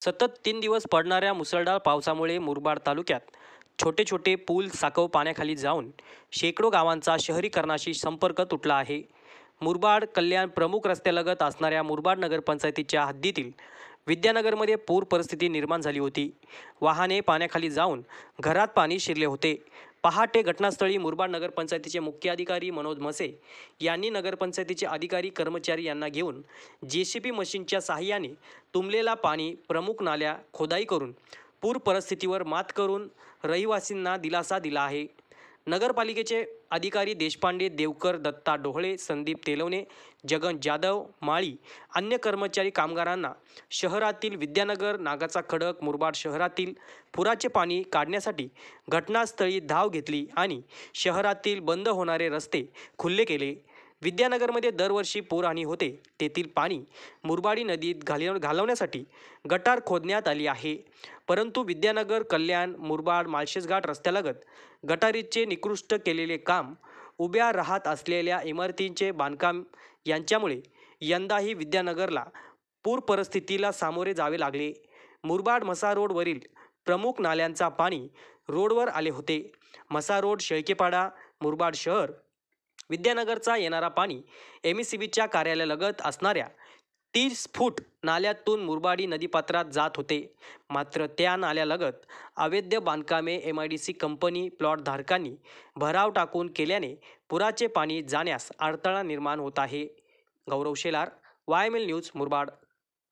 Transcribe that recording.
सतत 3 दिवस पडणाऱ्या मुसळधार पावसामुळे मुरबाड तालुक्यात छोटे छोटे पूल साकव पाण्याखाली जाऊन शेकडो गावांचा शहरीकरणाशी संपर्क तुटला आहे. मुरबाड कल्याण प्रमुख रस्त्यालगत असणाऱ्या मुरबाड नगरपंचायतीच्या हद्दीतील विद्यानगरमध्ये पूर परिस्थिती निर्माण झाली होती. वाहने पाण्याखाली जाऊन घरात पाणी शिरले होते. पहाटे घटनास्थळी मुरबाड नगरपंचायतीचे मुख्य अधिकारी मनोज मसे यांनी नगरपंचायतीचे अधिकारी कर्मचारी यांना घेऊन JCB मशीनच्या साहाय्याने तुंबलेला पाणी प्रमुख नाल्या खोदाई करून पूर परिस्थितीवर मात करून रहिवासींना दिलासा दिला आहे. नगरपालिकेचे अधिकारी देशपांडे, देवकर, दत्ता डोहळे, संदीप तेलवणे, जगन जाधव, माळी, अन्य कर्मचारी कामगारांना शहरातील विद्यानगर, नागाचा खडक, मुरबाड शहरातील पुराचे पाणी काढण्यासाठी घटनास्थळी धाव घेतली आणि शहरातील बंद होणारे रस्ते खुले केले. विद्यानगरमध्ये दरवर्षी पूरहानी होते. तेथील पाणी मुरबाडी नदीत घालवण्यासाठी गटार खोदण्यात आली आहे. परंतु विद्यानगर, कल्याण, मुरबाड, माळशेजघाट रस्त्यालगत गटारीचे निकृष्ट केलेले काम, उभ्या राहत असलेल्या इमारतींचे बांधकाम यांच्यामुळे यंदाही विद्यानगरला पूर परिस्थितीला सामोरे जावे लागले. मुरबाड म्हसा रोडवरील प्रमुख नाल्यांचा पाणी रोडवर आले होते. म्हसा रोड, शेळकेपाडा, मुरबाड शहर, विद्यानगरचा येणारा पाणी MECBच्या कार्यालयालगत असणाऱ्या 30 फूट नाल्यातून मुरबाडी नदीपात्रात जात होते. मात्र त्या नाल्यालगत अवैध बांधकामे MIDC कंपनी प्लॉटधारकांनी भराव टाकून केल्याने पुराचे पाणी जाण्यास अडथळा निर्माण होत आहे. गौरव शेलार, YML न्यूज, मुरबाड.